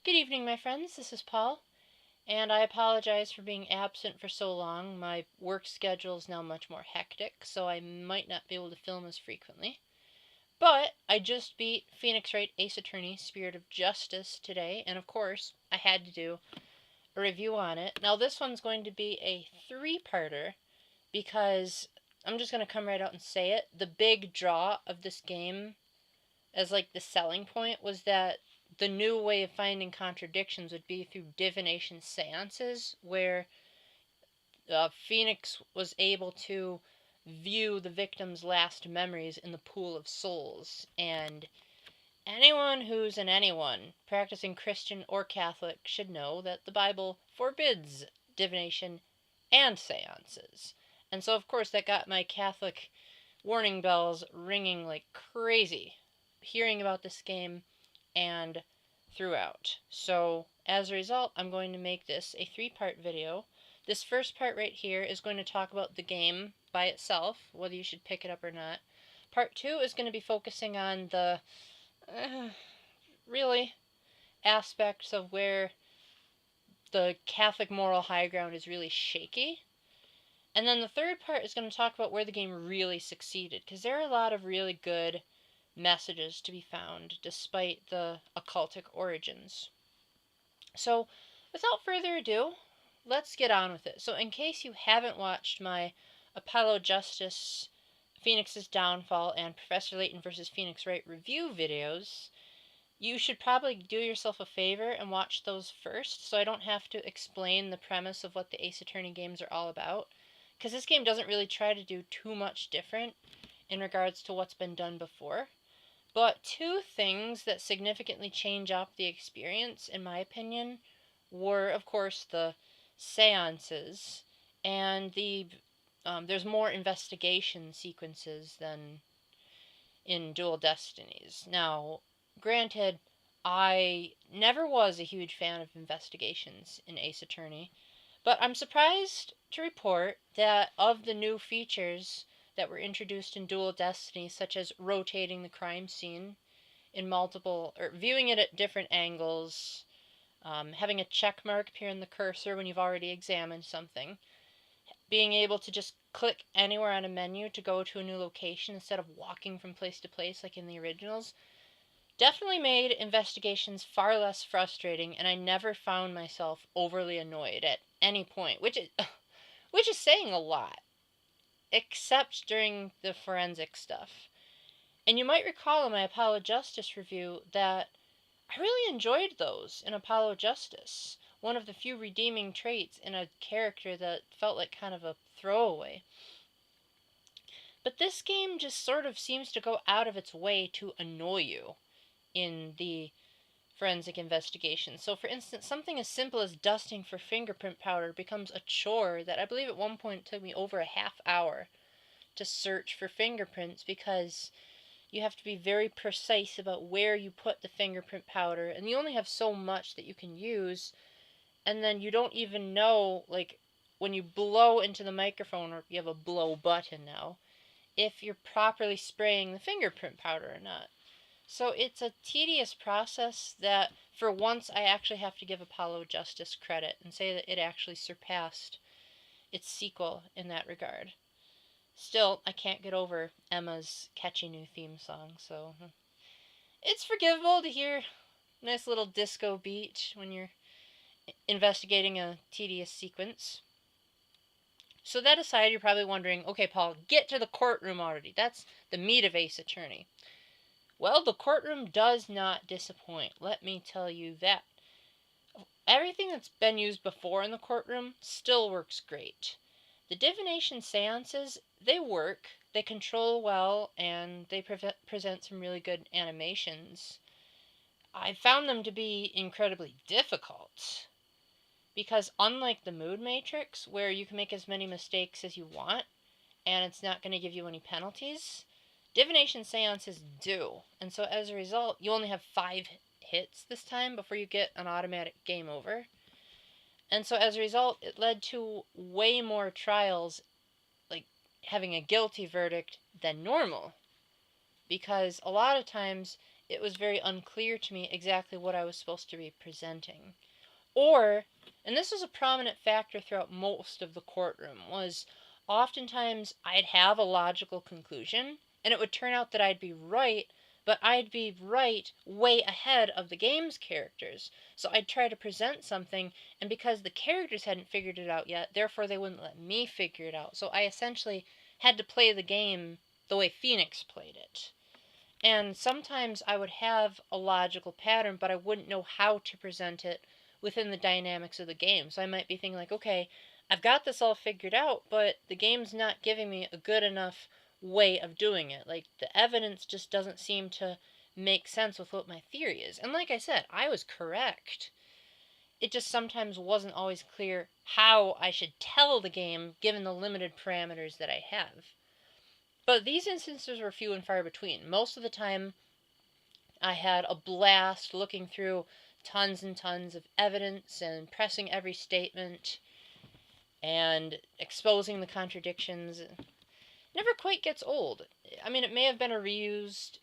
Good evening, my friends. This is Paul, and I apologize for being absent for so long. My work schedule is now much more hectic, so I might not be able to film as frequently. But I just beat Phoenix Wright Ace Attorney Spirit of Justice today, and of course, I had to do a review on it. Now, this one's going to be a three-parter because I'm just going to come right out and say it. The big draw of this game, as like the selling point, was that the new way of finding contradictions would be through divination seances, where Phoenix was able to view the victim's last memories in the pool of souls. And anyone who's anyone, practicing Christian or Catholic, should know that the Bible forbids divination and seances. And so, of course, that got my Catholic warning bells ringing like crazy, hearing about this game and throughout. So as a result, I'm going to make this a three-part video. This first part right here is going to talk about the game by itself, whether you should pick it up or not. Part 2 is going to be focusing on the really aspects of where the Catholic moral high ground is really shaky. And then the third part is going to talk about where the game really succeeded, because there are a lot of really good messages to be found despite the occultic origins. So without further ado, let's get on with it. So in case you haven't watched my Apollo Justice, Phoenix's Downfall, and Professor Layton vs. Phoenix Wright review videos, you should probably do yourself a favor and watch those first, so I don't have to explain the premise of what the Ace Attorney games are all about, because this game doesn't really try to do too much different in regards to what's been done before. But two things that significantly change up the experience, in my opinion, were, of course, the seances and there's more investigation sequences than in Dual Destinies. Now, granted, I never was a huge fan of investigations in Ace Attorney, but I'm surprised to report that of the new features that were introduced in Dual Destiny, such as rotating the crime scene in multiple, or viewing it at different angles, having a check mark appear in the cursor when you've already examined something, being able to just click anywhere on a menu to go to a new location instead of walking from place to place like in the originals, definitely made investigations far less frustrating, and I never found myself overly annoyed at any point, which is saying a lot, except during the forensic stuff. And you might recall in my Apollo Justice review that I really enjoyed those in Apollo Justice. One of the few redeeming traits in a character that felt like kind of a throwaway. But this game just sort of seems to go out of its way to annoy you in the forensic investigation. So for instance, something as simple as dusting for fingerprint powder becomes a chore that I believe at one point took me over a half hour to search for fingerprints, because you have to be very precise about where you put the fingerprint powder, and you only have so much that you can use, and then you don't even know, like, when you blow into the microphone, or you have a blow button now, if you're properly spraying the fingerprint powder or not. So it's a tedious process that, for once, I actually have to give Apollo Justice credit and say that it actually surpassed its sequel in that regard. Still, I can't get over Emma's catchy new theme song, so it's forgivable to hear a nice little disco beat when you're investigating a tedious sequence. So that aside, you're probably wondering, okay, Paul, get to the courtroom already. That's the meat of Ace Attorney. Well, the courtroom does not disappoint, let me tell you that. Everything that's been used before in the courtroom still works great. The divination seances, they work, they control well, and they present some really good animations. I found them to be incredibly difficult, because unlike the Mood Matrix, where you can make as many mistakes as you want, and it's not going to give you any penalties, divination seances do. And so as a result, you only have 5 hits this time before you get an automatic game over. And so as a result, it led to way more trials, like having a guilty verdict, than normal. Because a lot of times, it was very unclear to me exactly what I was supposed to be presenting. Or, and this was a prominent factor throughout most of the courtroom, was oftentimes I'd have a logical conclusion, and it would turn out that I'd be right, but I'd be right way ahead of the game's characters. So I'd try to present something, and because the characters hadn't figured it out yet, therefore they wouldn't let me figure it out. So I essentially had to play the game the way Phoenix played it. And sometimes I would have a logical pattern, but I wouldn't know how to present it within the dynamics of the game. So I might be thinking like, okay, I've got this all figured out, but the game's not giving me a good enough way of doing it. Like, the evidence just doesn't seem to make sense with what my theory is. And like I said, I was correct. It just sometimes wasn't always clear how I should tell the game given the limited parameters that I have. But these instances were few and far between. Most of the time, I had a blast looking through tons and tons of evidence and pressing every statement and exposing the contradictions. It never quite gets old. I mean, it may have been a reused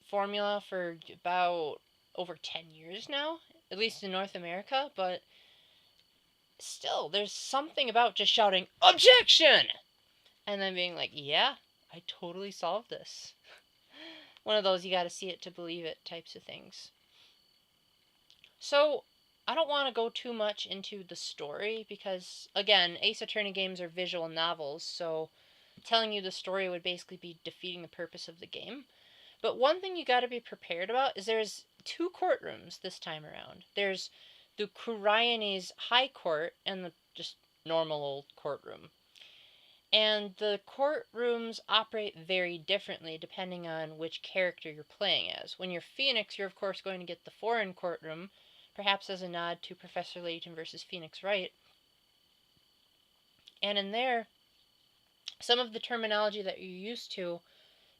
formula for about over 10 years now, at least in North America, but still, there's something about just shouting, "Objection!" and then being like, yeah, I totally solved this. One of those you gotta see it to believe it types of things. So, I don't want to go too much into the story because, again, Ace Attorney games are visual novels, so telling you the story would basically be defeating the purpose of the game. But one thing you gotta be prepared about is there's two courtrooms this time around. There's the Kurayani's High Court and the just normal old courtroom. And the courtrooms operate very differently depending on which character you're playing as. When you're Phoenix, you're of course going to get the foreign courtroom, perhaps as a nod to Professor Layton versus Phoenix Wright. And in there, some of the terminology that you're used to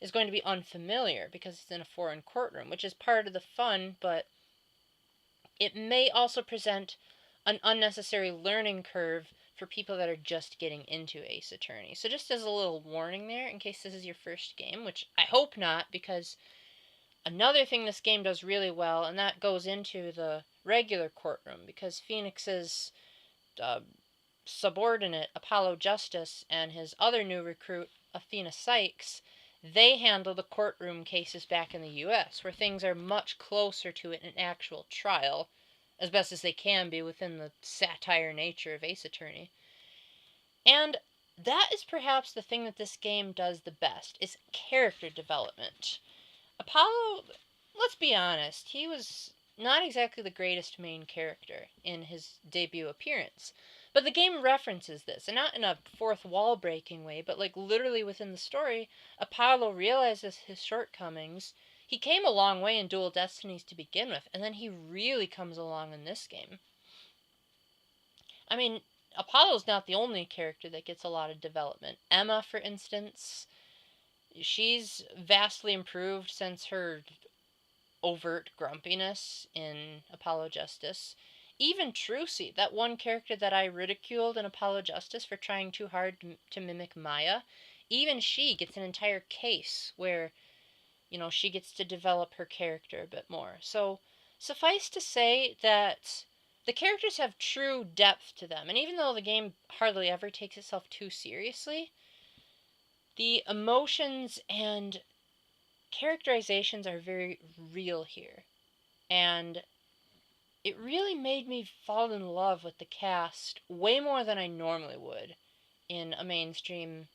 is going to be unfamiliar because it's in a foreign courtroom, which is part of the fun, but it may also present an unnecessary learning curve for people that are just getting into Ace Attorney. So just as a little warning there, in case this is your first game, which I hope not, because another thing this game does really well, and that goes into the regular courtroom, because Phoenix's subordinate, Apollo Justice, and his other new recruit, Athena Sykes, they handle the courtroom cases back in the US, where things are much closer to an actual trial, as best as they can be within the satire nature of Ace Attorney. And that is perhaps the thing that this game does the best, is character development. Apollo, let's be honest, he was not exactly the greatest main character in his debut appearance. But the game references this, and not in a fourth wall breaking way, but like literally within the story, Apollo realizes his shortcomings. He came a long way in Dual Destinies to begin with, and then he really comes along in this game. I mean, Apollo's not the only character that gets a lot of development. Emma, for instance, she's vastly improved since her overt grumpiness in Apollo Justice. Even Trucy, that one character that I ridiculed in Apollo Justice for trying too hard to mimic Maya, even she gets an entire case where, you know, she gets to develop her character a bit more. So, suffice to say that the characters have true depth to them, and even though the game hardly ever takes itself too seriously, the emotions and characterizations are very real here. And it really made me fall in love with the cast way more than I normally would in a mainstream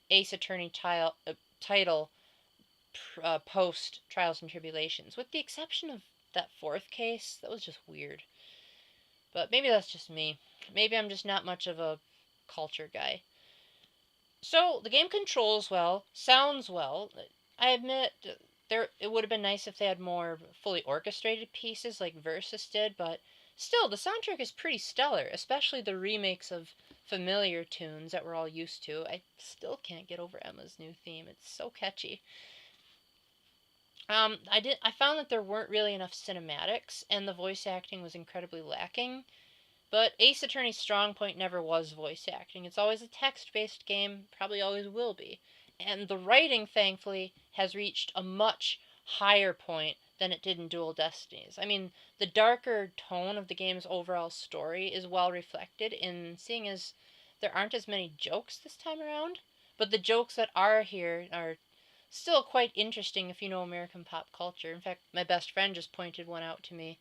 Ace Attorney title post Trials and Tribulations, with the exception of that fourth case. That was just weird. But maybe that's just me. Maybe I'm just not much of a culture guy. So, the game controls well, sounds well. I admit it would have been nice if they had more fully orchestrated pieces like Versus did, but still, the soundtrack is pretty stellar, especially the remakes of familiar tunes that we're all used to. I still can't get over Emma's new theme. It's so catchy. I found that there weren't really enough cinematics, and the voice acting was incredibly lacking. But Ace Attorney's strong point never was voice acting. It's always a text-based game, probably always will be. And the writing, thankfully, has reached a much higher point than it did in Dual Destinies. I mean, the darker tone of the game's overall story is well reflected in seeing as there aren't as many jokes this time around, but the jokes that are here are still quite interesting if you know American pop culture. In fact, my best friend just pointed one out to me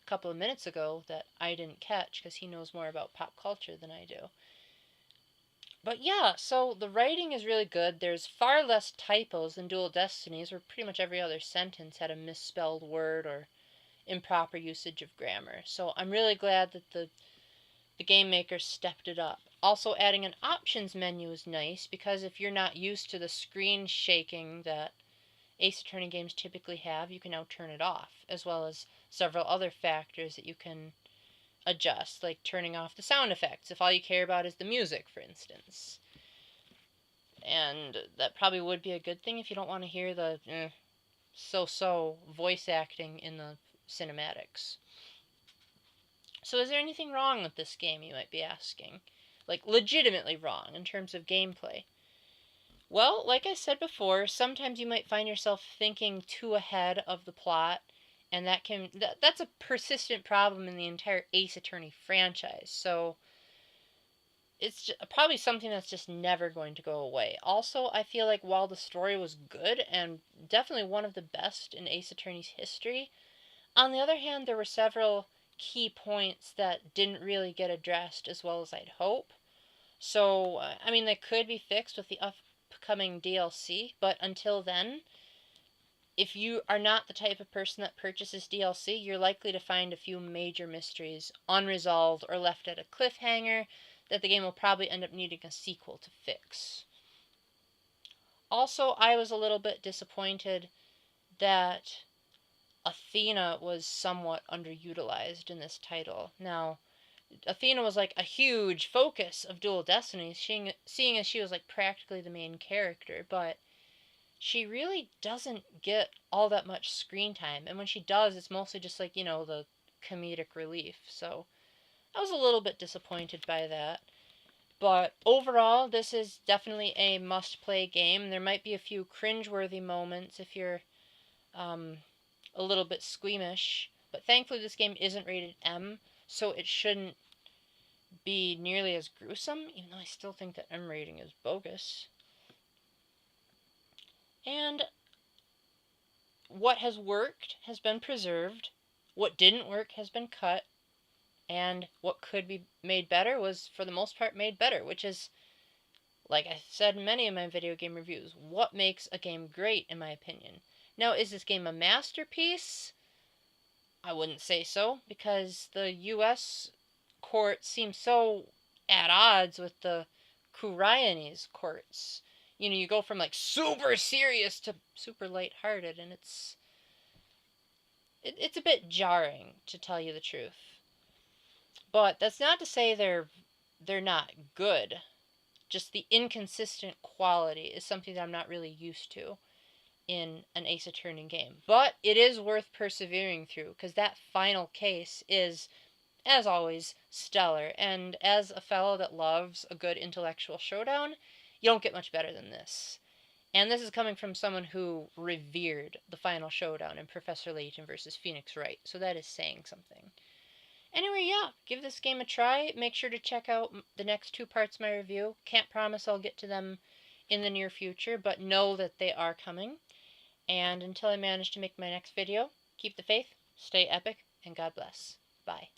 a couple of minutes ago that I didn't catch because he knows more about pop culture than I do. But yeah, so the writing is really good. There's far less typos than Dual Destinies, where pretty much every other sentence had a misspelled word or improper usage of grammar. So I'm really glad that the game maker stepped it up. Also, adding an options menu is nice because if you're not used to the screen shaking that Ace Attorney games typically have, you can now turn it off, as well as several other factors that you can adjust, like turning off the sound effects if all you care about is the music, for instance. And that probably would be a good thing if you don't want to hear the so-so voice acting in the cinematics. So is there anything wrong with this game, you might be asking? Like, legitimately wrong in terms of gameplay? Well, like I said before, sometimes you might find yourself thinking too ahead of the plot, and that's a persistent problem in the entire Ace Attorney franchise. So it's probably something that's just never going to go away. Also, I feel like while the story was good and definitely one of the best in Ace Attorney's history, on the other hand, there were several key points that didn't really get addressed as well as I'd hope. So, I mean, they could be fixed with the upcoming DLC, but until then, if you are not the type of person that purchases DLC, you're likely to find a few major mysteries unresolved or left at a cliffhanger that the game will probably end up needing a sequel to fix. Also, I was a little bit disappointed that Athena was somewhat underutilized in this title. Now, Athena was like a huge focus of Dual Destinies, seeing as she was like practically the main character, but she really doesn't get all that much screen time, and when she does, it's mostly just like, the comedic relief. So I was a little bit disappointed by that. But overall, this is definitely a must-play game. There might be a few cringe-worthy moments if you're a little bit squeamish, but thankfully this game isn't rated M, so it shouldn't be nearly as gruesome, even though I still think that M rating is bogus. And what has worked has been preserved, what didn't work has been cut, and what could be made better was, for the most part, made better, which is, like I said in many of my video game reviews, what makes a game great, in my opinion. Now, is this game a masterpiece? I wouldn't say so, because the US courts seem so at odds with the Koreanese courts. You go from like super serious to super lighthearted, and it's a bit jarring, to tell you the truth. But that's not to say they're not good. Just the inconsistent quality is something that I'm not really used to in an Ace Attorney game. But it is worth persevering through, because that final case is, as always, stellar. And as a fellow that loves a good intellectual showdown, you don't get much better than this. And this is coming from someone who revered the final showdown in Professor Layton versus Phoenix Wright, so that is saying something. Anyway, yeah, give this game a try. Make sure to check out the next two parts of my review. Can't promise I'll get to them in the near future, but know that they are coming. And until I manage to make my next video, keep the faith, stay epic, and God bless. Bye.